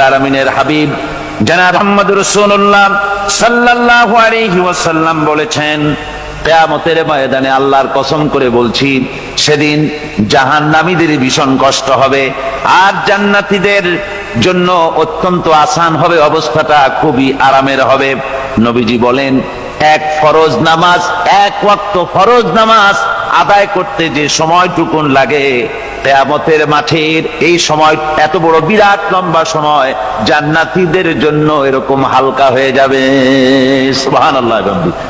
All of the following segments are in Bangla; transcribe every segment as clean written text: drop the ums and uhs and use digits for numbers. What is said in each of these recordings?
আলামিনের হাবিব জনাব মুহাম্মদ রাসূলুল্লাহ সাল্লাল্লাহু আলাইহি ওয়াসাল্লাম বলেছেন, কিয়ামতের ময়দানে আল্লাহর কসম করে বলছি, সেদিন জাহান্নামীদের ভীষণ কষ্ট হবে আর জান্নাতীদের জন্য অত্যন্ত আসান হবে, অবস্থাটা খুবই আরামের হবে। নবীজি বলেন, এক ফরজ নামাজ, এক ওয়াক্ত ফরজ নামাজ আদায় করতে যে সময়টুকুন লাগে, কিয়ামতের মাঠের এই সময় এত বড় বিরাট লম্বা সময় জান্নাতীদের জন্য এরকম হালকা হয়ে যাবে। সুবহানাল্লাহ।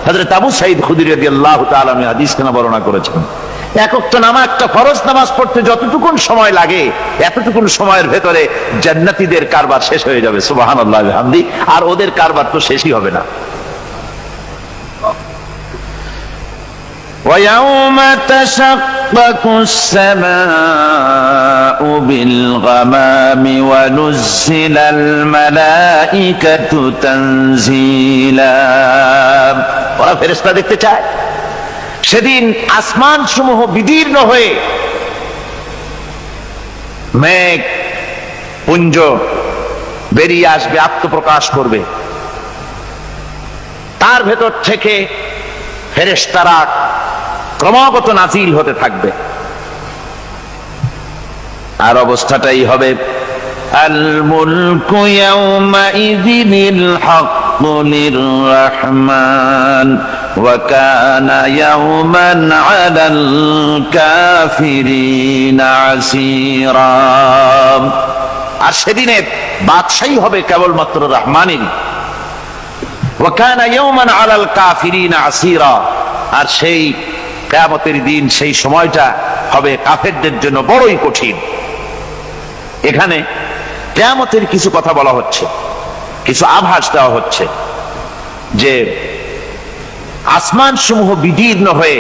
হযরত আবু সাঈদ খুদরী রাদিয়াল্লাহু তাআলা আনহু হাদিস খানা বর্ণনা করেছেন, এক ওয়াক্ত নামাজ, একটা ফরজ নামাজ পড়তে যতটুকুন সময় লাগে এতটুকুন সময়ের ভেতরে জান্নাতীদের কারবার শেষ হয়ে যাবে। সুবহানাল্লাহ বিহামদি। আর ওদের কারবার তো শেষই হবে না। وَيَوْمَ تَشَقَّقُ السَّمَاءُ بِالْغَمَامِ وَنُزِّلَ الْمَلَائِكَةُ تَنزِيلًا। ওরা ফেরেশতা দেখতে চায়। সেদিন আসমান সমূহ বিদীর্ণ হয়ে মেঘ পুঞ্জ বেরিয়ে আসবে, আত্মপ্রকাশ করবে। তার ভেতর থেকে ফেরেশতারা ক্রমাগত নাজিল হতে থাকবে। আর অবস্থাটাই হবে, আল মুলকু ইয়াউমাইযিনিল হাক্কু লিররহমান ওয়া কানা ইয়াওমান আলাল কাফিরিনা আসীরা। আর সেদিনে বাদশাহী হবে কেবলমাত্র রহমানের। ওয়া কানা ইয়াওমান আলাল কাফিরিনা আসীরা। আর সেই কিয়ামতের দিন, সেই সময়টা হবে কাফেরদের জন্য বড়ই কঠিন। এখানে কিয়ামতের কিছু কথা বলা হচ্ছে, কিছু আভাস দেওয়া হচ্ছে যে আসমান সমূহ বিদীর্ণ হয়ে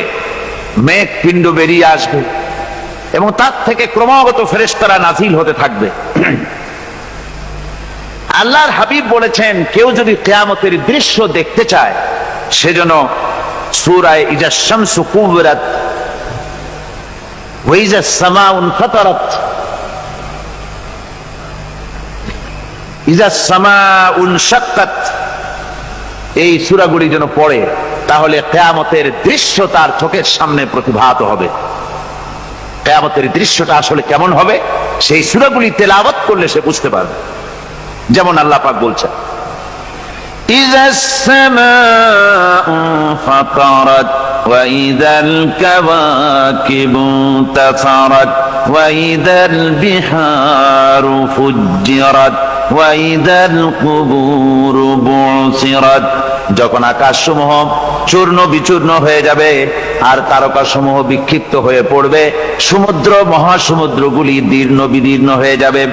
মেঘ পিণ্ড বেরিয়ে আসবে এবং তার থেকে ক্রমাগত ফেরেশতারা নাজিল হতে থাকবে। আল্লাহর হাবিব বলেছেন, কেউ যদি কিয়ামতের দৃশ্য দেখতে চায় সেজন্য সূরা ইজা শামসু কুবিরাত ওয়া ইজা সামাউ ফাতারাত, ইজা সামাউ শাক্কাত, এই সূরাগুলি যেন পড়ে, তাহলে কিয়ামতের দৃশ্য তার চোখের সামনে প্রতিভাত হবে। কিয়ামতের দৃশ্যটা আসলে কেমন হবে সেই সূরাগুলি তেলাওয়াত করলে সে বুঝতে পারবে। যেমন আল্লাহ পাক বলছেন, إذا السماء فطرت وإذا الكواكب انتثرت وإذا البحار فجرت وإذا القبور بعثرت। যখন আকাশসমূহ চূর্ণ বিচূর্ণ হয়ে যাবে আর তারকাসমূহ বিক্ষিপ্ত হয়ে পড়বে, সমুদ্র মহাসমুদ্রগুলি দীর্ণ বিদীর্ণ হয়ে যাবে,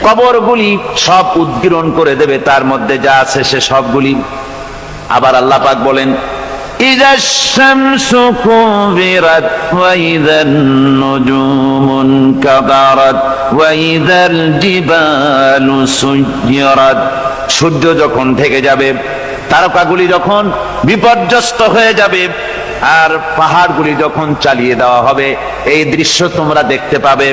কবরগুলি সব উদ্গীরণ করে দেবে, তার মধ্যে যা আছে সে সবগুলি। আবার আল্লাহ পাক বলেন, ইযাশ শামসু কুবিরাত ওয়া ইযান নুজুমু কাদারাত ওয়া ইযাল জিবালু সুয়্যিরাত। সূর্য যখন ঢেকে যাবে, তারকাগুলি যখন বিপর্যস্ত হয়ে যাবে আর পাহাড়গুলি যখন চালিয়ে দেওয়া হবে, এই দৃশ্য তোমরা দেখতে পাবে।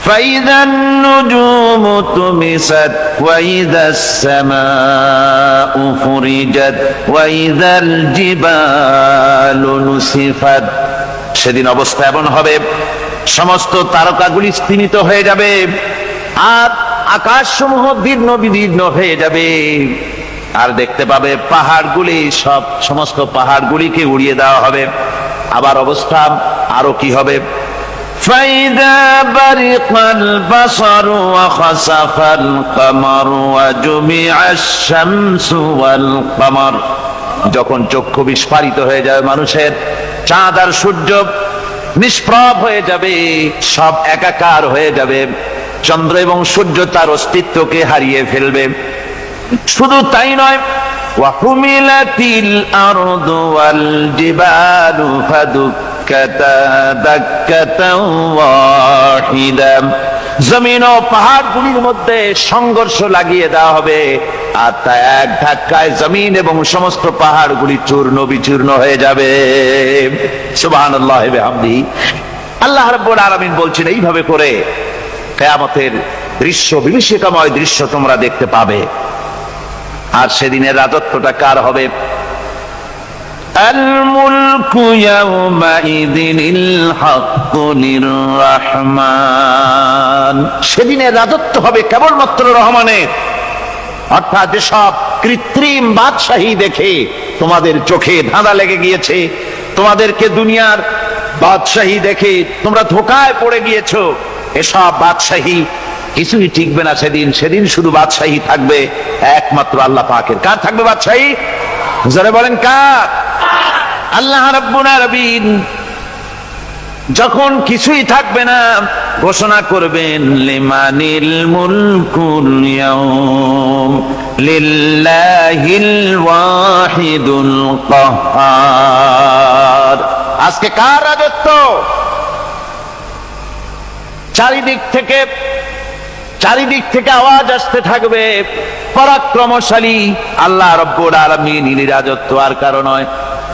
فإذا النجوم طمست وإذا السماء فرجت وإذا الجبال نسفت। সেদিন অবস্থা এমন হবে, সমস্ত তারকাগুলি স্তিমিত হয়ে যাবে আর আকাশসমূহ দীর্ণ বিদীর্ণ হয়ে যাবে। আর দেখতে পাবে পাহাড়গুলি, সমস্ত পাহাড়গুলিকে উড়িয়ে দেওয়া হবে। আবার অবস্থা আরো কি হবে, فإذا برق البصر وخسف القمر وجمع الشمس والقمر। যখন চক্ষু বিস্ফারিত হয়ে যাবে মানুষের, চাঁদ আর সূর্য নিষ্প্রভ হয়ে যাবে, সব একাকার হয়ে যাবে, চন্দ্র এবং সূর্য তার অস্তিত্বকে হারিয়ে ফেলবে। শুধু তাই নয়, ওয়াহুমিলাতিল আরদু ওয়াল জিবালু ফাদুক্কাতা দাক্কাতাও ওয়াহিদা। জমিন ও পাহাড়গুলির মধ্যে সংঘর্ষ লাগিয়ে দেওয়া হবে আর তা এক ধাক্কায় জমিন এবং সমস্ত পাহাড়গুলি চূর্ণ বিচূর্ণ হয়ে যাবে। সুবহানাল্লাহি ওয়া বিহামদিহি। আল্লাহ রাব্বুল আলামিন বলছেন, এইভাবে করে কিয়ামতের দৃশ্য, বিভীষিকাময় দৃশ্য তোমরা দেখতে পাবে। আর সেদিনের রাজত্বটা কার হবে? আল মুলকু ইয়াউমাইযিনিল হাক্কু লির-রাহমান। সেদিনের রাজত্ব হবে কেবলমাত্র রহমানের। অর্থাৎ যেসব কৃত্রিম বাদশাহী দেখে তোমাদের চোখে ধাঁধা লেগে গিয়েছে, তোমাদেরকে দুনিয়ার বাদশাহী দেখে তোমরা ধোঁকায় পড়ে গিয়েছো, এসব বাদশাহী কিছুই টিকবে না সেদিন। সেদিন শুধু বাদশাহী থাকবে একমাত্র আল্লাহ পাকের। কার থাকবে বাদশাহী? যারা বলেন কার? আল্লাহ রাব্বুল আলামিন যখন কিছুই থাকবে না ঘোষণা করবেন লিমানিল মুলকুল ইয়াউম লিল্লাহিল ওয়াহিদুল কাহ্হার। আজকে কার রাজত্ব? চারিদিক থেকে আওয়াজ আসতে থাকবে, পরাক্রমশালী আল্লাহ রাব্বুল আলামিনের রাজত্ব। আর কারণ নয়,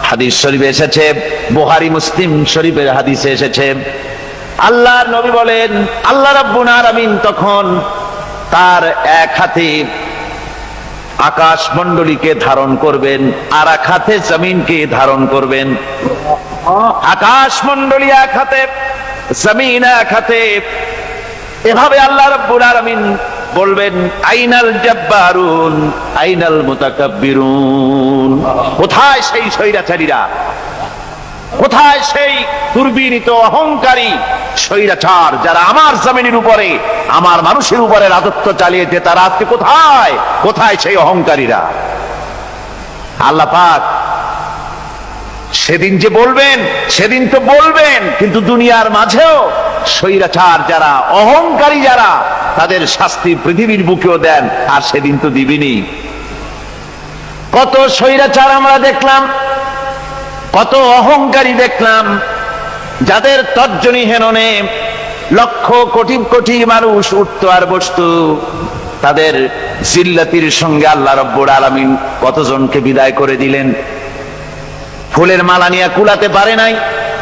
হাদিস শরীফে এসেছে, বুখারী মুসলিম শরীফের হাদিসে এসেছে, আল্লাহর নবী বলেন আল্লাহ রাব্বুল আলামিন তখন তার এক হাতে আকাশ মণ্ডলীকে ধারণ করবেন, আর এক হাতে জমিনকে ধারণ করবেন। আকাশ মণ্ডলী এক হাতে, জমিন এক হাতে। এভাবে আল্লাহ রাব্বুল আলামিন বলবেন আইনাল জাব্বারুন আইনাল মুতাকাব্বিরুন। কোথায় সেই স্বৈরাচারীরা? কোথায় সেই দুর্বিনীত অহংকারী স্বৈরাচার যারা আমার জমিনের উপরে, আমার মানুষের উপরে রাজত্ব চালিয়েছে? তারা আজকে কোথায়? কোথায় সেই অহংকারীরা? আল্লাহ পাক সেদিন যে বলবেন, সেদিন তো বলবেন, কিন্তু দুনিয়ার মাঝেও স্বৈরাচার যারা, অহংকারী যারা, তাদের শাস্তি পৃথিবীর বুকেও দেন। আর সেদিন তো দিবেনই। কত স্বৈরাচার আমরা দেখলাম, কত অহংকারী দেখলাম, যাদের তর্জনী হেননে লক্ষ কোটি কোটি মানুষ উঠতো আর বসতো। তাদের জিল্লাতির সঙ্গে আল্লাহ রাব্বুল আলামিন কতজনকে বিদায় করে দিলেন। ফুলের মালা নিয়ে কুলাতে পারে নাই,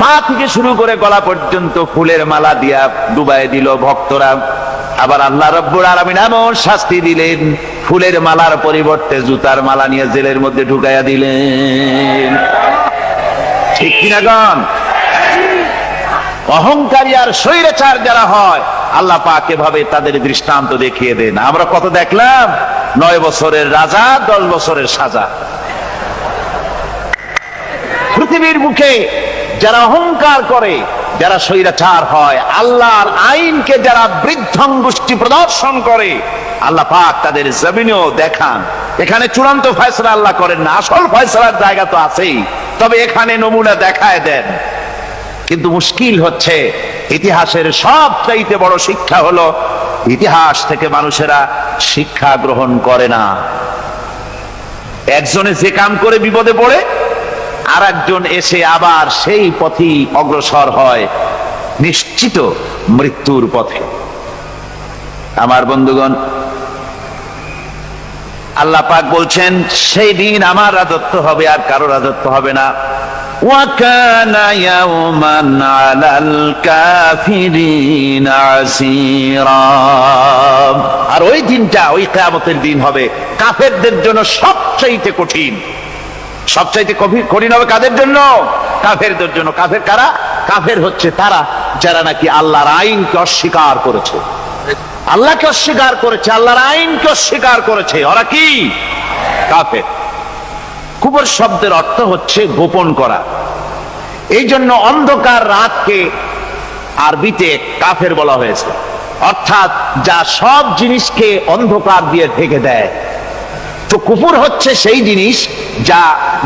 পা থেকে শুরু করে গলা পর্যন্ত ফুলের মালা দিয়া ডুবাই দিল ভক্তরা। আবার আল্লাহ রাব্বুল আলামিন এমন শাস্তি দিলেন, ফুলের মালার পরিবর্তে জুতার মালা নিয়ে জেলের মধ্যে ঢুকাইয়া দিলেন। ঠিক কিনা গণ? অহংকারী আর স্বৈরাচার যারা হয়, আল্লাহ পাক এভাবে তাদের দৃষ্টান্ত দেখিয়ে দেন। আমরা কত দেখলাম, 9 বছরের রাজা, 10 বছরের সাজা। পৃথিবীর মুখে যারা অহংকার করে, যারা স্বৈরাচার হয়, আল্লাহর আইনকে যারা বৃদ্ধাঙ্গুষ্টি প্রদর্শন করে, আল্লাহ পাক তাদের জমিনেও দেখান। এখানে চূড়ান্ত ফয়সালা আল্লাহ করেন না, আসল ফয়সালার জায়গা তো আছেই, তবে এখানে নমুনা দেখায় দেন। কিন্তু মুশকিল হচ্ছে, ইতিহাসের সবচাইতে বড় শিক্ষা হলো ইতিহাস থেকে মানুষেরা শিক্ষা গ্রহণ করে না। একজনে যে কাম করে বিপদে পড়ে, আর একজন এসে আবার সেই পথেই অগ্রসর হয়, নিশ্চিত মৃত্যুর পথে। আমার বন্ধুগণ, আল্লাহ পাক বলছেন সেই দিন আমার রাজত্ব হবে, আর কারো রাজত্ব হবে না। ওয়াকানা ইয়াওমান আলাল কাফিরিনা আসীরা। আর ওই দিনটা, ওই কিয়ামতের দিন হবে কাফেরদের জন্য সবচাইতে কঠিন। সবচাইতে কঠিন হবে কাদের জন্য? কাফেরদের জন্য। কাফের কারা? কাফের হচ্ছে তারা যারা নাকি আল্লাহর আইনকে অস্বীকার করেছে, আল্লাহকে অস্বীকার করেছে, আল্লাহর আইনকে অস্বীকার করেছে। ওরা কি? কাফের। কুফর শব্দের অর্থ হচ্ছে গোপন করা। এই জন্য অন্ধকার রাতকে আরবিতে কাফের বলা হয়েছে, অর্থাৎ যা সব জিনিসকে অন্ধকার দিয়ে ঢেকে দেয়। তো কুফর হচ্ছে সেই জিনিস যা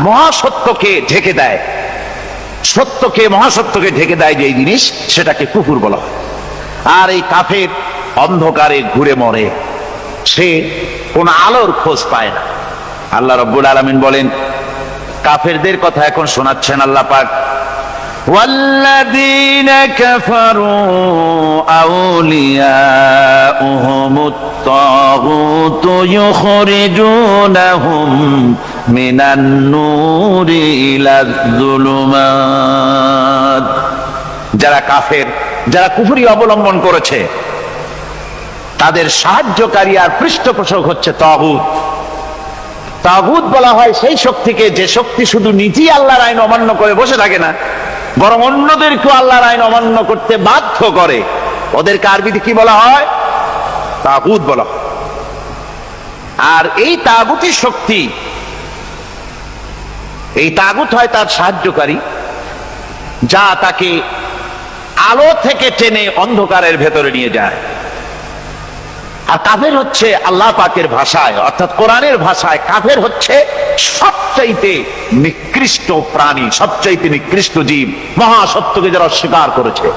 মহাসত্যকে ঢেকে দেয়, সত্যকে, মহাসত্যকে ঢেকে দেয় যে জিনিস, সেটাকে কুফর বলা হয়। আর এই কাফের অন্ধকারে ঘুরে মরে, সে কোন আলোর খোঁজ পায় না। আল্লাহ রাব্বুল আলামিন বলেন, কাফেরদের কথা এখন শোনাচ্ছেন আল্লাহ পাক, ওয়াল্লাযীনা কাফারু আউলিয়াউহুমুত তাগুতু ইউখরিজুনাহুম মিনান নূরি ইলায যুলুমাত। যারা কাফের, যারা কুফরি অবলম্বন করেছে, তাদের সাহায্যকারী আর পৃষ্ঠপোষক হচ্ছে তাগুত। তাগুত বলা হয় সেই শক্তিকে যে শক্তি শুধু নিজেই আল্লাহর আইন অমান্য করে বসে থাকে না, বরং অন্যদেরকেও আল্লাহর আইন অমান্য করতে বাধ্য করে। ওদেরকে আরবিতে কি বলা হয়? তাগুত বলা হয়। আর এই তাগুতি শক্তি, এই তাগুত হয় তার সাহায্যকারী, যা তাকে আলো থেকে টেনে অন্ধকারের ভেতরে নিয়ে যায়। আর কাফের হচ্ছে আল্লাহ পাকের ভাষায় অর্থাৎ কোরআনের ভাষায় কাফের হচ্ছে সবচাইতে নিকৃষ্ট প্রাণী, সবচাইতে নিকৃষ্ট জীব। মহাসত্যকে যারা অস্বীকার করেছে,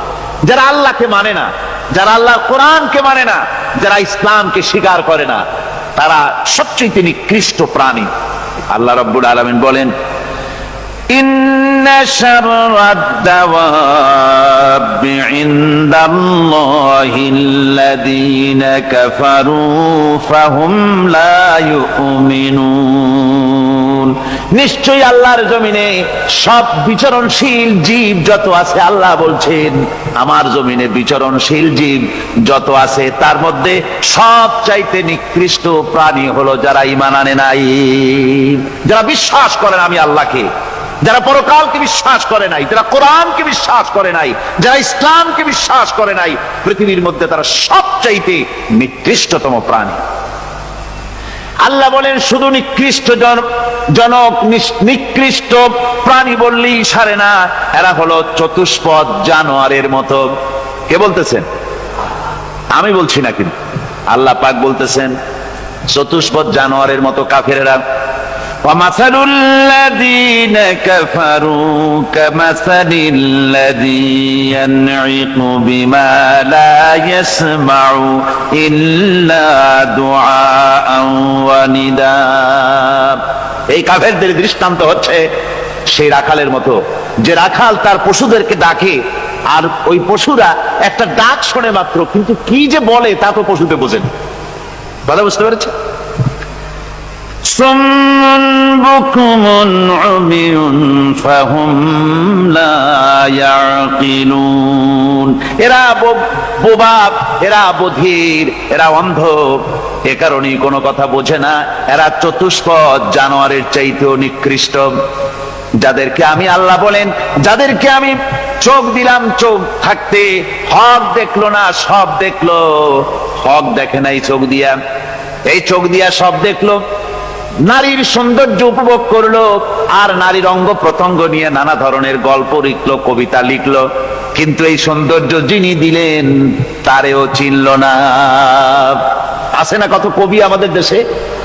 যারা আল্লাহকে মানে না, যারা আল্লাহর কোরআনকে মানে না, যারা ইসলামকে স্বীকার করে না, তারা সবচাইতে নিকৃষ্ট প্রাণী। আল্লাহ রাব্বুল আলামিন বলেন, ইন্না শাররাদ দাওয়াবি ইনদাল্লাহিল্লাযীনা কাফারু ফাহুম লা ইউমিনুন। নিশ্চয়ই আল্লাহর জমিনে সব বিচরণশীল জীব যত আছে, আল্লাহ বলছেন আমার জমিনে বিচরণশীল জীব যত আছে তার মধ্যে সবচাইতে নিকৃষ্ট প্রাণী হলো যারা ঈমান আনে নাই, যারা বিশ্বাস করেন আমি আল্লাহকে, যারা পরকালকে বিশ্বাস করে নাই, যারা কোরআনকে বিশ্বাস করে নাই, যারা ইসলামকে বিশ্বাস করে নাই, পৃথিবীর মধ্যে তারা সবচাইতে নিকৃষ্টতম প্রাণী। আল্লাহ বলেন শুধু নিকৃষ্ট জনক নিকৃষ্ট প্রাণী বললেই সারে না, এরা হলো চতুষ্পদ জানোয়ারের মতো। কে বলতেছেন? আমি বলছি না, কিন্তু আল্লাহ পাক বলতেছেন চতুষ্পদ জানোয়ারের মতো কাফেরেরা। وَمَثَلُ الَّذِينَ كَفَرُوا كَمَثَلِ الَّذِي يَنْعِقُ بِمَا لَا يَسْمَعُ إِلَّا دُعَاءً وَنِدَاءً। এই কাফেরদের দৃষ্টান্ত হচ্ছে সেই রাখালের মতো, যে রাখাল তার পশুদেরকে ডাকে আর ওই পশুরা একটা ডাক শোনে মাত্র, কিন্তু কি যে বলে তা তো পশুতে বোঝেন। কথা বুঝতে পেরেছে? সুম্মুন বুকুমুন উমিয়ুন ফাহুম লা ইয়াকিলুন। এরা বোবা, এরা বধির, এরা অন্ধ, এ কারণেই কোনো কথা বোঝে না। এরা চতুষ্পদ জানোয়ারের চাইতেও নিকৃষ্ট। যাদেরকে আমি আল্লাহ বলেন, যাদেরকে আমি চোখ দিলাম, চোখ থাকতে হক দেখলো না, সব দেখলো। হক দেখে নাই চোখ দিয়া, এই চোখ দিয়া সব দেখলো। নারীর সৌন্দর্য উপভোগ করলো আর নারীর অঙ্গ প্রত্যঙ্গ নিয়ে নানা ধরনের গল্প লিখলো, কবিতা লিখলো, কিন্তু এই সৌন্দর্য যিনি দিলেন তারেও চিনল না। আছে না কত কবি আমাদের দেশে?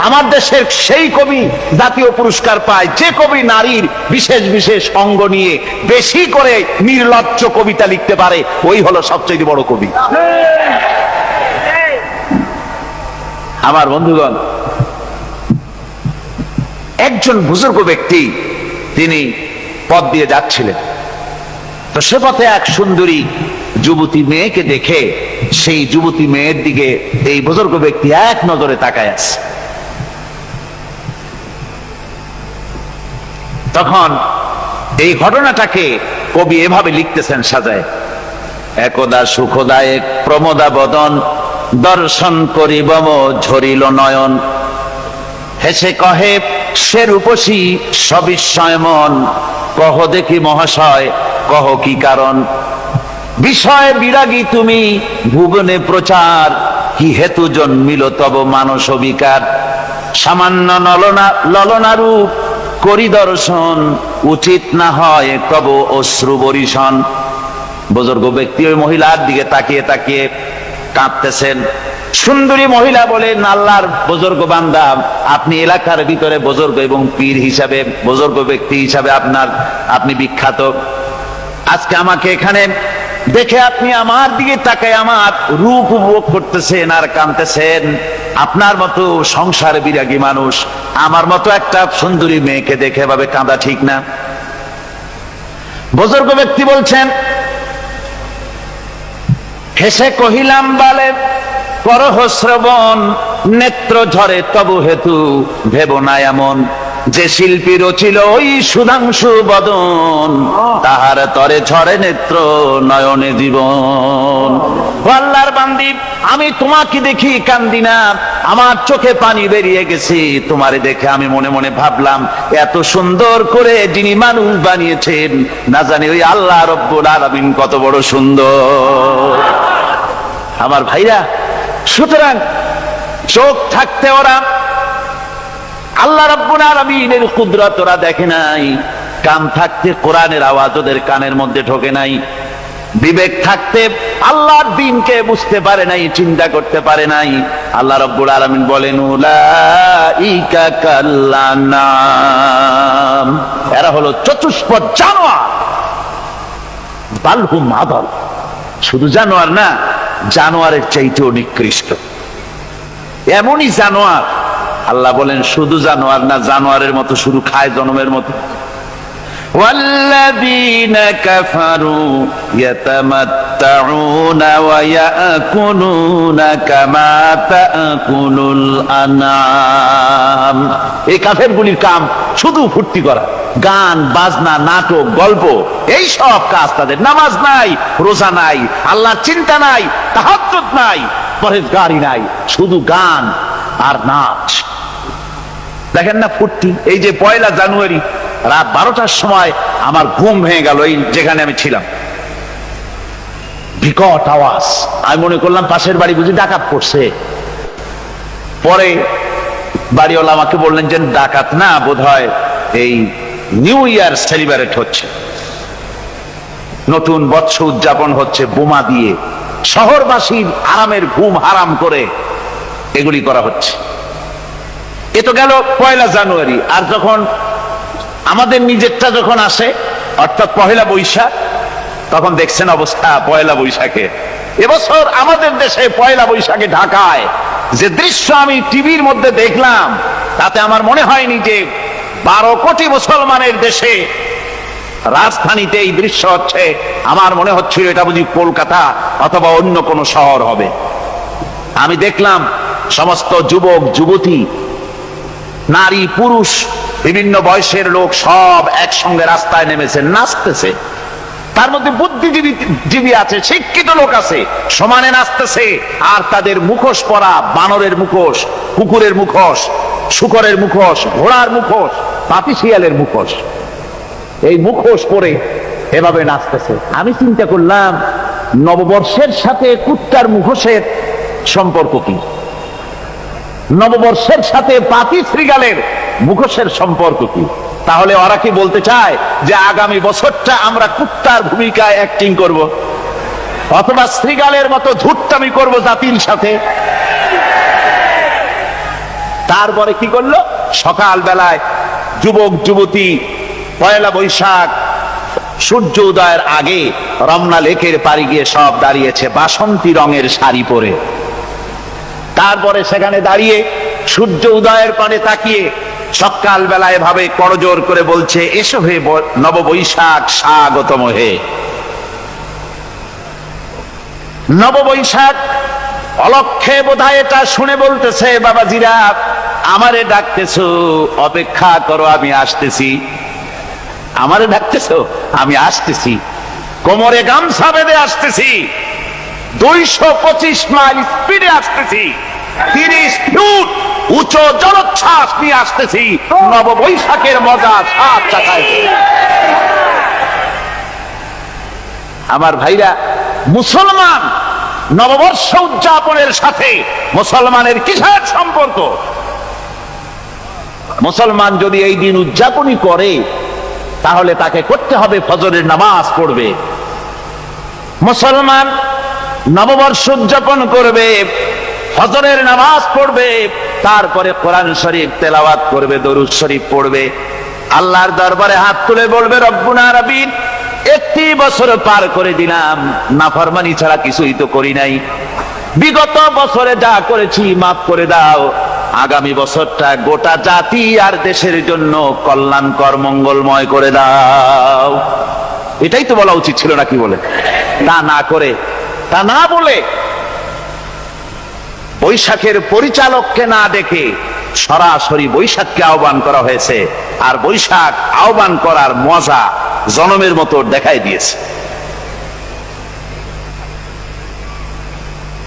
আমার দেশের সেই কবি জাতীয় পুরস্কার পায় যে কবি নারীর বিশেষ বিশেষ অঙ্গ নিয়ে বেশি করে নির্লজ্জ কবিতা লিখতে পারে, ওই হলো সবচেয়ে বড় কবি। আমার বন্ধুগণ, একজন বুজুর্গ ব্যক্তি তিনি পথ দিয়ে যাচ্ছিলেন, তো সে পথে এক সুন্দরী যুবতী মেয়েকে দেখে সেই যুবতী মেয়ের দিকে এই বুজুর্গ ব্যক্তি এক নজরে তাকায় আছে। তখন এই ঘটনাটাকে কবি এভাবে লিখতেছেন সাজায়, একদা সুখদায়ক প্রমোদা বদন দর্শন করিবম ঝরিল নয়ন, হেসে কহে সে রূপসী সবিস্ময় মন, কহ দেখি মহাশয় কহ কি কারণ, বিষয় বিরাগী তুমি ভুবনে প্রচার, কি হেতু জন্মিল তব মানস বিকার, সামান্য ললনা রূপ করি দর্শন, উচিত না হয় তব অশ্রু বরিশন। বুজুর্গ ব্যক্তি ওই মহিলার দিকে তাকিয়ে তাকিয়ে কাঁদতেছেন। সুন্দরী মহিলা বলেন, আল্লাহর বুজুর্গ বান্দা, আপনি এলাকার ভিতরে বুজুর্গ এবং পীর হিসাবে, বুজুর্গ ব্যক্তি হিসাবে আপনি বিখ্যাত। আজকে আমাকে এখানে দেখে আপনি আমার দিকে তাকায় আমার রূপ উপভোগ করতেছেন আর কাঁদতেছেন। আপনার মতো সংসার বিরাগী মানুষ আমার মতো একটা সুন্দরী মেয়েকে দেখে ভাবে কাঁদা ঠিক না। বুজুর্গ ব্যক্তি বলছেন, হেসে কহিলাম বালে করহ শ্রবণ, নেত্র ঝরে তবু হেতু ভেব না এমন, যে শিল্পী রচিল ওই সুধাংশু বদন, তাহার তরে ঝরে নেত্র নয়নে জীবন। আল্লাহর বান্দি, আমি তোমাকে দেখি কান্দি না, আমার চোখে পানি বেরিয়ে গেছে। তোমারে দেখে আমি মনে মনে ভাবলাম, এত সুন্দর করে যিনি মানুষ বানিয়েছেন, না জানি ওই আল্লাহ রব্বুল আলামিন কত বড় সুন্দর। আমার ভাইরা, সুতরাং চোখ থাকতে ওরা আল্লাহ রাব্বুল আলামিনের কুদরত ওরা দেখে নাই, কান থাকতে কোরআনের আওয়াজ ওদের কানের মধ্যে ঢোকে নাই, বিবেক থাকতে আল্লাহর দ্বীনকে বুঝতে পারে নাই, চিন্তা করতে পারে নাই। আল্লাহ রাব্বুল আলামিন বলেন, উলাইকা কাল্লানাম, এরা হলো চতুষ্পদ জানোয়ার, বালহুম আদাল, শুধু জানোয়ার না, জানোয়ারের চাইতেও নিকৃষ্ট। এমনই জানোয়ার, আল্লাহ বলেন শুধু জানোয়ার না, জানোয়ারের মতো শুধু খায় জনমের মতো। والذين كفروا يتمتعون ويأكلون كما تأكل الأنعام। এই কাফেরগুলির কাম শুধু ফুর্তি করা, গান বাজনা, নাটক, গল্প, এই সব কাজ তাদের। নামাজ নাই, রোজা নাই, আল্লাহর চিন্তা নাই, তাহাজ্জুদ নাই, পরহেজগারি নাই, শুধু গান আর নাচ। দেখেন না ফুর্তি। এই যে 1 জানুয়ারি রাত 12টার সময় আমার ঘুম ভেঙে গেল, এই যেখানে আমি ছিলাম, বিকট আওয়াজ। আমি মনে করলাম পাশের বাড়ি বুঝি ডাকাত পড়ছে। পরে বাড়িওয়ালা আমাকে বললেন যে ডাকাত না, বোধহয় এই নিউ ইয়ার সেলিব্রেট হচ্ছে, নতুন বৎসর উদযাপন হচ্ছে, বোমা দিয়ে শহরবাসীর আরামের ঘুম হারাম করে এগুলি করা হচ্ছে। এ তো গেল 1 জানুয়ারি। আর যখন আমাদের নিজেরটা যখন আসে, অর্থাৎ 1 বৈশাখ, তখন দেখছেন অবস্থা 1 বৈশাখে। এবছর আমাদের দেশে 1 বৈশাখে ঢাকায় যে দৃশ্য আমি টিভির মধ্যে দেখলাম, তাতে আমার মনে হয়নি যে 12 কোটি মুসলমানের দেশে রাজধানীতে এই দৃশ্য হচ্ছে। আমার মনে হচ্ছিল এটা বুঝি কলকাতা অথবা অন্য কোনো শহর হবে। আমি দেখলাম সমস্ত যুবক যুবতী, নারী পুরুষ, বিভিন্ন বয়সের লোক সব একসঙ্গে রাস্তায় নেমেছে, নাচতেছে। তার মধ্যে বুদ্ধিজীবী আছে, শিক্ষিত লোক আছে, সমানে নাচতেছে। আর তাদের মুখোশ পরা, বানরের মুখোশ, কুকুরের মুখোশ, শূকরের মুখোশ, ঘোড়ার মুখোশ, পাতি শিয়ালের মুখোশ, এই মুখোশ পরে এভাবে নাচতেছে। আমি চিন্তা করলাম, নববর্ষের সাথে কুত্তার মুখোশের সম্পর্ক কি? নববর্ষের সাথে পাতি শ্রীগালের মুখোশের সম্পর্ক কি? তাহলে ওরা কি বলতে চায় যে আগামী বছরটা আমরা কুত্তার ভূমিকায় অ্যাক্টিং করব, অথবা শ্রীগালের মতো ধূর্তামি করব জাতির সাথে? তারপরে কি করলো? সকাল বেলায় যুবক যুবতী 1 বৈশাখ সূর্য উদয়ের আগে রমনা লেকের পাড়ি গিয়ে সব দাঁড়িয়েছে বাসন্তী রঙের শাড়ি পরে। তারপরে সেখানে দাঁড়িয়ে সূর্য উদয়ের পানে তাকিয়ে সকাল বেলায় ভাবে করজোর করে বলছে, এসো হে নববৈশাখ স্বাগতম হে। নববৈশাখ অলক্ষে বোধহয় এটা শুনে বলতেছে, বাবাজিরা আমারে ডাকতেছো, অপেক্ষা করো আমি আসতেছি। আমারে ডাকতেছো, আমি আসতেছি, কোমরে গামছা বেঁধে আসতেছি, 225 মাইল স্পিডে আসতেছি, 30 ফুট উঁচু জলোচ্ছ্বাস নিয়ে আসতেছি, নববৈশাখের মজা সাত চাকায়। আমার ভাইরা, মুসলমান নববর্ষ উদযাপনের সাথে মুসলমানের কিসের সম্পর্ক? মুসলমান যদি এই দিন উদযাপনই করে, তাহলে তাকে করতে হবে ফজরের নামাজ পড়বে। মুসলমান নববর্ষ উদযাপন করবে, ফজরের নামাজ পড়বে, তারপরে কোরআন শরীফ তেলাওয়াত করবে, দরুদ শরীফ পড়বে, আল্লাহর দরবারে হাত তুলে বলবে, রব্বুনা রাব্বিন, 31 বছর পার করে দিলাম, নাফরমানি ছাড়া কিছুই তো করি নাই, বিগত বছরে যা করেছি মাফ করে দাও, আগামী বছরটা গোটা জাতি আর দেশের জন্য কল্যাণকর মঙ্গলময় করে দাও। এটাই তো বলা উচিত ছিল নাকি বলে? তা না করে, তা না বলে, বৈশাখের পরিচালককে না দেখে সরাসরি বৈশাখকে আহ্বান করা হয়েছে, আর বৈশাখ আহ্বান করার মজা জনমের মতো দেখাই দিয়েছে।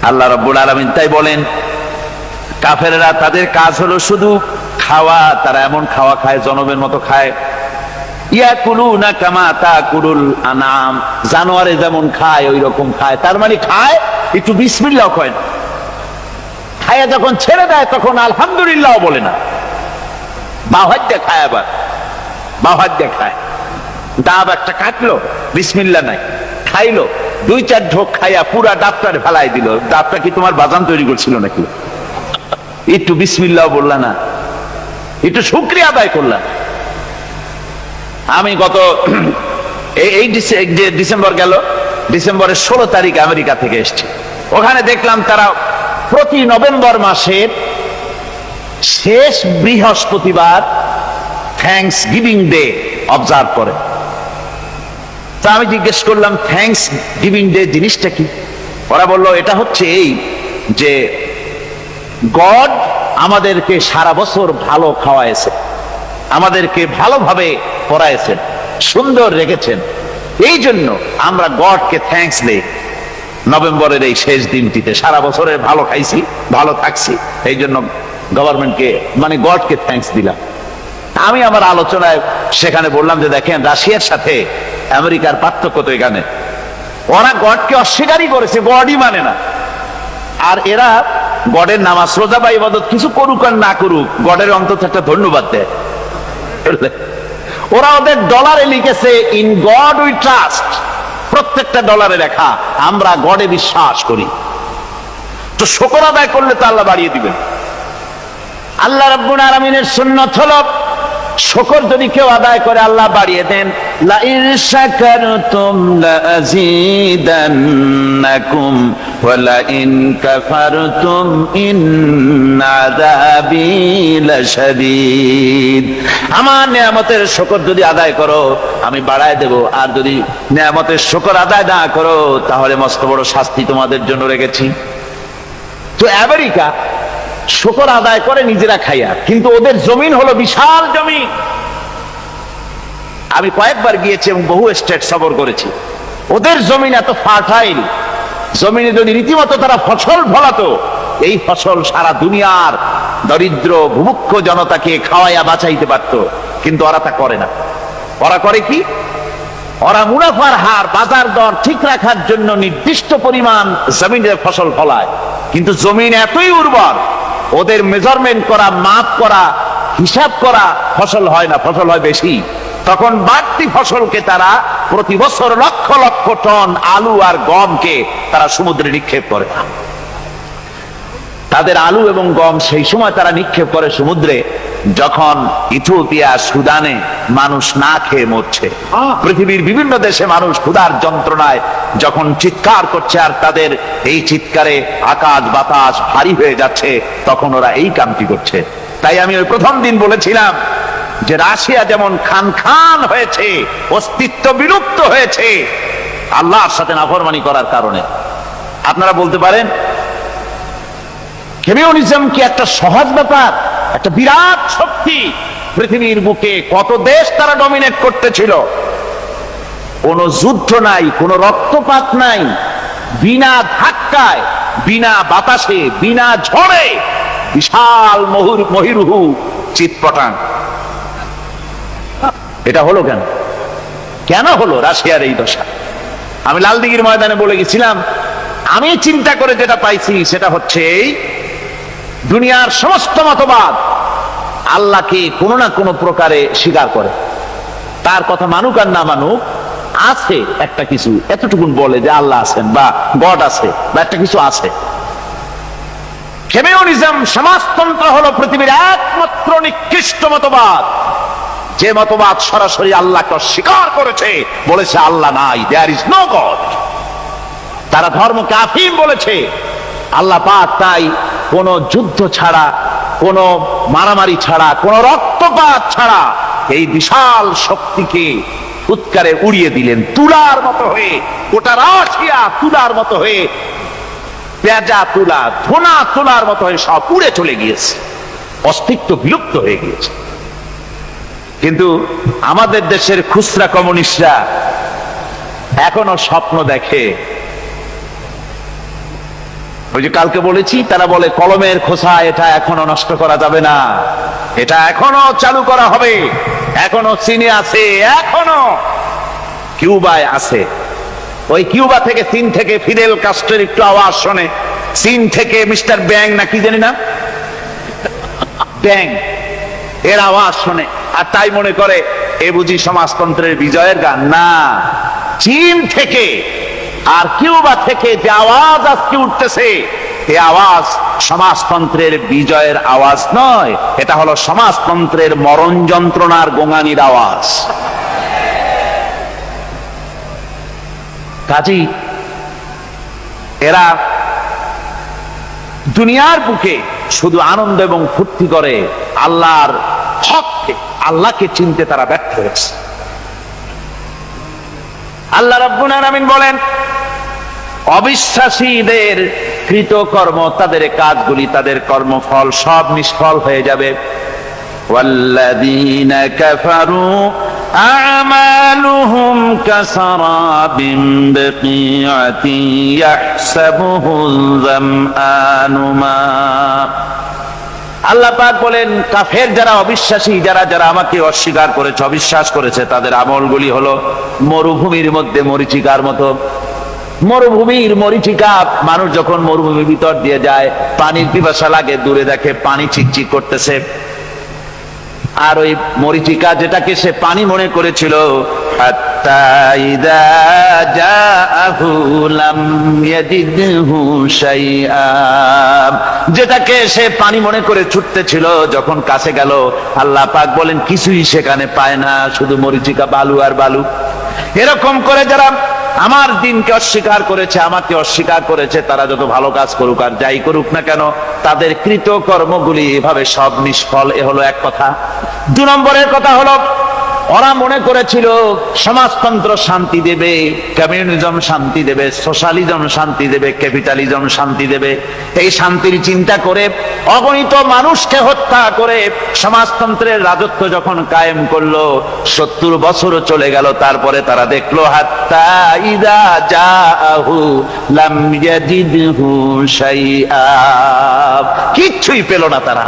আল্লাহ রাব্বুল আলামিন তাই বলেন, কাফেররা তাদের কাজ হলো শুধু খাওয়া, তারা এমন খাওয়া খায় জনমের মতো খায়। ইয়াকুলুনা কামা তাকুলুল আনাম, জানোয়ারে যেমন খায় ওই রকম খায়। তার মানে খায়, একটু বিসমিল্লাহ কয় না, খায়া যখন ছেড়ে দেয় তখন আলহামদুলিল্লাহ বলে না, বাহাত দিয়ে খায়, আবার বাহাত দিয়ে খায়। ডাব একটা কাটলো, বিসমিল্লাহ নাই, খাইলো, 2-4 ঢোক খাইয়া পুরা ডাবটার ফেলাই দিল। ডাবটা কি তোমার বাজান তৈরি করছিল নাকি? একটু বিসমিল্লাহ বললা না, একটু শুকরিয়া আদায় করলাম। আমি গত এই ডিসেম্বর গেল, ডিসেম্বরের 16 তারিখ আমেরিকা থেকে এসেছি। ওখানে দেখলাম তারা প্রতি নভেম্বর মাসের শেষ বৃহস্পতিবার থ্যাঙ্কস গিভিং ডে অবজার্ভ করে। তা আমি জিজ্ঞেস করলাম, থ্যাঙ্কস গিভিং ডে জিনিসটা কি? ওরা বলল, এটা হচ্ছে এই যে গড আমাদেরকে সারা বছর ভালো খাওয়াইছে, আমাদেরকে ভালোভাবে পড়াইছেন, সুন্দর রেখেছেন, এই জন্য আমরা গডকে থ্যাঙ্কস দেই নভেম্বরের এই শেষ দিনটিতে। সারা বছরের ভালো খাইছি, ভালো থাকছি, এই জন্য গভর্নমেন্টকে মানে গডকে থ্যাঙ্কস দিলাম। আমি আমার আলোচনায় সেখানে বললাম যে দেখেন, রাশিয়ার সাথে আমেরিকার পার্থক্য তো এখানে, ওরা গডকে অস্বীকারই করেছে, গডই মানে না। আর এরা গডের নামাজ রোজা বা ইবাদত কিছু করুক আর না করুক, গডের অন্তত একটা ধন্যবাদ দেয়। ওরা ওদের ডলারে লিখেছে, ইন গড উই ট্রাস্ট, প্রত্যেকটা ডলারে লেখা আমরা গডে বিশ্বাস করি। তো শুকর আদায় করলে তো আল্লাহ বাড়িয়ে দিবেন। আল্লাহ রাব্বুল আলামিনের সুন্নাত হলো, শুকর যদি কেউ আদায় করে আল্লাহ বাড়িয়ে দেন। লা ইন শাকারতুম লাযীদান্নাকুম ওয়া লা ইন কাফারতুম ইন্না আযাবী লাশাদীদ। আমার নিয়ামতের শুকর যদি আদায় করো আমি বাড়ায় দেব, আর যদি নিয়ামতের শুকর আদায় না করো তাহলে মস্ত বড় শাস্তি তোমাদের জন্য রেখেছি। তো আমেরিকা শুকর আদায় করে নিজেরা খাইয়া, কিন্তু ওদের জমিন হলো বিশাল জমিন। আমি কয়েকবার গিয়েছি এবং বহু স্টেট সফর করেছি। ওদের জমিন এত ফার্টাইল, জমিনে যদি রীতিমতো তারা ফসল ফলাতো, এই ফসল সারা দুনিয়ার দরিদ্র ভূমুক্ষ জনতাকে খাওয়াইয়া বাঁচাইতে পারত। কিন্তু ওরা তা করে না। ওরা করে কি? ওরা মুনাফার হার, বাজার দর ঠিক রাখার জন্য নির্দিষ্ট পরিমাণ জমিনের ফসল ফলায়, কিন্তু জমিন এতই উর্বর, ওদের মেজারমেন্ট করা, মাপ করা, হিসাব করা ফসল হয় না, ফসল হয় বেশি। তখন বাড়তি ফসলকে তারা প্রতি বছর লক্ষ লক্ষ টন আলু আর গমকে তারা সমুদ্রে নিক্ষেপ করে। তাদের আলু এবং গম সেই সময় তারা নিক্ষেপ করে সমুদ্রে যখন ইথিওপিয়া, সুদানে মানুষ না খেয়ে মরছে। পৃথিবীর বিভিন্ন দেশে মানুষ ক্ষুধার যন্ত্রণায় যখন চিৎকার করছে, আর তাদের এই চিৎকারে আকাশ বাতাস ভারী হয়ে যাচ্ছে, তখন ওরা এই কামটি করছে। তাই আমি ওই প্রথম দিন বলেছিলাম যে রাশিয়া যেমন খান খান হয়েছে, অস্তিত্ব বিলুপ্ত হয়েছে আল্লাহর সাথে নাফরমানি করার কারণে। আপনারা বলতে পারেন কমিউনিজম কি একটা সহজ ব্যাপার? একটা বিরাট শক্তি পৃথিবীর বুকে, কত দেশ তারা ডমিনেট করতেছিল, কোন যুদ্ধ নাই, কোন রক্তপাত নাই, বিনা ধাক্কায়, বিনা বাতাসে, বিনা ঝড়ে বিশাল মহিরুহু চিৎপটাং। এটা হলো কেন? কেন হলো রাশিয়ার এই দশা? আমি লালদিঘির ময়দানে বলে গেছিলাম, আমি চিন্তা করে যেটা পাইছি সেটা হচ্ছে এই, দুনিয়ার সমস্ত মতবাদ আল্লাহকে কোনো না কোনো প্রকারে স্বীকার করে। তার কথা মানুক আর না মানুক, আছে একটা কিছু, এতটুকুন বলে যে আল্লাহ আছেন বা গড আছে বা একটা কিছু আছে। কমিউনিজম, সমাজতন্ত্র হলো পৃথিবীর একমাত্র নিকৃষ্ট মতবাদ, যে মতবাদ সরাসরি আল্লাহকে অস্বীকার করেছে, বলেছে আল্লাহ নাই, দেয়ার ইজ নো গড। তারা ধর্মকে আফিম বলেছে। আল্লাহ পাক তাই কোন যুদ্ধ ছাড়া, কোন মারামারি ছাড়া, কোন রক্তপাত ছাড়া এই বিশাল শক্তিকে উৎকারে উড়িয়ে দিলেন, তুলার মতো হয়ে। গোটা রাশিয়া তুলার মতো হয়ে, পেঁজা তুলা, ধোনা তুলার মতো হয়ে সব উড়ে চলে গিয়েছে। অস্তিত্ব বিলুপ্ত হয়ে গিয়েছে। কিন্তু আমাদের দেশের খুচরা কমিউনিস্টরা এখনো স্বপ্ন দেখে। ওই যে কালকে বলেছি, তারা বলে কলমের খোসা এটা এখনো নষ্ট করা যাবে না, এটা এখনো চালু করা হবে। এখনো চীনে আছে, এখনো কিউবায় আছে। ওই কিউবা থেকে, চীন থেকে ফিদেল কাস্ট্রোর একটু আওয়াজ শোনে, চীন থেকে মিস্টার ব্যাং না কি জানি না, ব্যাং এর আওয়াজ শোনে, আর তাই মনে করে এ বুঝি সমাজতন্ত্রের বিজয়ের গান। না, চীন থেকে আর কিউবা থেকে যে আওয়াজ আজকে উঠতেছে, এই আওয়াজ সমাজতন্ত্রের বিজয়ের আওয়াজ নয়, এটা হলো সমাজতন্ত্রের মরণ যন্ত্রণার গোঙানির আওয়াজ। কাজী এরা দুনিয়ার বুকে শুধু আনন্দ এবং ফুর্তি করে, আল্লাহর হককে, আল্লাহকে চিনতে তারা ব্যর্থ হয়েছে। আল্লাহ রাব্বুল আলামিন বলেন, অবিশ্বাসীদের কৃতকর্ম, তাদের কাজগুলি, তাদের কর্মফল সব নিষ্ফল হয়ে যাবে। ওয়াল্লাযীনা কাফারু আ'মালুহুম কাসারাবিন বিকিআতিন ইয়াহসাবুহুল যামআনু মা। আল্লাহ পাক বলেন, কাফের যারা, অবিশ্বাসী যারা, যারা আমাকে অস্বীকার করেছে, অবিশ্বাস করেছে, তাদের আমলগুলি হলো মরুভূমির মধ্যে মরীচিকার মতো। মরুভূমির মরীচিকা, মানুষ যখন মরুভূমির ভিতর দিয়ে যায়, পানির পিপাসা লাগে, দূরে দেখে পানি চিকচিক করতেছে, আর ওই মরীচিকা যেটাকে সে পানি মনে করেছিল, হাত্তা ইযা জাআহু লাম ইয়াজিদহু শাইআ, যেটাকে সে পানি মনে করে ছুটতেছিল, যখন কাছে গেল, আল্লাহ পাক বলেন কিছুই সেখানে পায় না, শুধু মরীচিকা, বালু আর বালু। এরকম করে যারা আমার দিনকে অস্বীকার করেছে, আমাকে অস্বীকার করেছে, তারা যত ভালো কাজ করুক আর যাই করুক না কেন, তাদের কৃত কর্মগুলি এভাবে সব নিষ্ফল। এ হলো এক কথা। 2 নম্বরের কথা হলো, ওরা মনে করেছিল সমাজতন্ত্র শান্তি দেবে, কমিউনিজম শান্তি দেবে, সোশ্যালিজম শান্তি দেবে, ক্যাপিটালিজম শান্তি দেবে। এই শান্তির চিন্তা করে অগণিত মানুষকে হত্যা করে সমাজতন্ত্রের রাজত্ব যখন কায়েম করলো, 70 বছরও চলে গেল, তারপরে তারা দেখলো হাত্তা ইযা জাআহু লাম ইয়াজিদহু শাইআ, কিচ্ছুই পেল না। তারা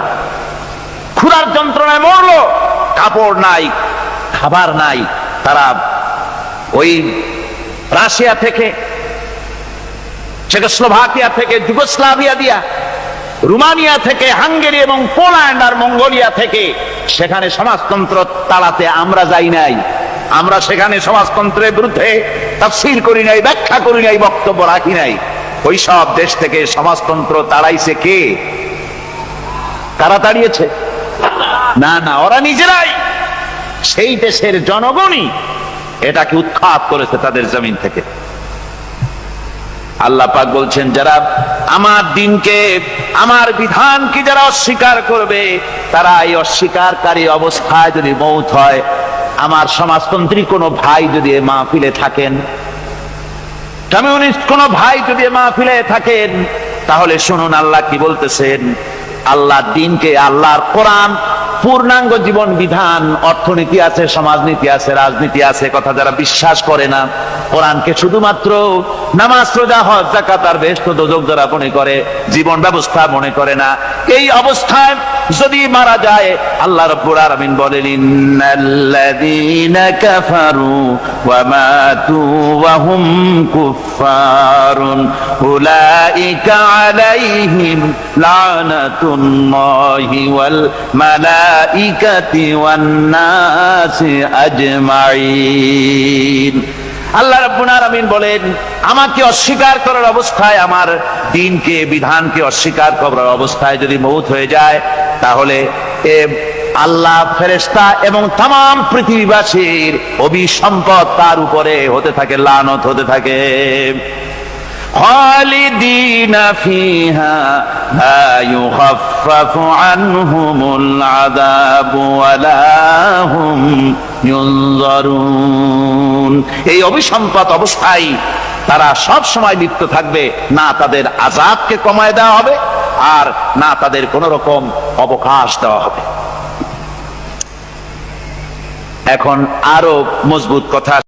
ক্ষুধার যন্ত্রণায় মরলো, কাপড় নাই, খাবার নাই। তারা ওই রাশিয়া থেকে, চেকোস্লোভাকিয়া থেকে, যুগোস্লাভিয়া দিয়া, রোমানিয়া থেকে, হাঙ্গেরি এবং পোল্যান্ড আর মঙ্গোলিয়া থেকে, সেখানে সমাজতন্ত্র তাড়াতে আমরা যাই নাই। আমরা সেখানে সমাজতন্ত্রের বিরুদ্ধে তাফসীর করি নাই, ব্যাখ্যা করি নাই, বক্তব্য রাখি নাই। ওই সব দেশ থেকে সমাজতন্ত্র তাড়াইছে কে? কারা তাড়িয়েছে? না না, ওরা নিজেরাই, সেই দেশের জনগণই এটাকে উৎখাত করেছে তাদের জমিন থেকে। আল্লাহ পাক বলছেন, যারা আমার দিনকে, আমার বিধানকে যারা অস্বীকার করবে, তারা এই অস্বীকারী অবস্থায় যদি মৌত হয়, আমার সমাজতন্ত্রী কোনো ভাই যদি এ মাহফিলে থাকেন, কমিউনিস্ট কোনো ভাই যদি এ মাহফিলে থাকেন, তাহলে শুনুন আল্লাহ কি বলতেছেন। আল্লাহ দিনকে, আল্লাহর কোরআন পূর্ণাঙ্গ জীবন বিধান, অর্থনীতি আছে, সমাজনীতি আছে, রাজনীতি আছে, কথা যারা বিশ্বাস করে না, কোরআনকে শুধুমাত্র নামাজ, রোজা, হজ, যাকাত আর বেহেশত দোজখ যারা মনে করে, জীবন ব্যবস্থা মনে করে না, এই অবস্থায় যদি মারা যায়, আল্লাহ রাব্বুল আলামিন বলেন, ইন্নাল্লাযীনা কাফারু ওয়া মাতু ওয়া হুম কুফফারুন উলাইকা আলাইহিম লানাতুল্লাহি ওয়াল মালাইকাতি ওয়ান নাসি আজমাইন। আল্লাহ রাব্বুল আলামিন বলেন, আমাকে অস্বীকার করার অবস্থায়, আমার দ্বীনকে, বিধানকে অস্বীকার করার অবস্থায় যদি মৌত হয়ে যায়, তাহলে আল্লাহ, ফেরেশতা এবং তাম পৃথিবীবাসীর অভিসম্পদ তার উপরে হতে থাকে, লানত হতে থাকে। খালিদিনা ফিহা লা ইউখাফফাফু আনহুমুল আযাবু ওয়া লা হুম ইউনজারুন। এই অভিসম্পদ অবস্থায় তারা সব সময় লিপ্ত থাকবে, না তাদের আযাবকে কমায় দেওয়া হবে, আর না তাদের কোন রকম অবকাশ দেওয়া হবে। এখন আরো মজবুত কথা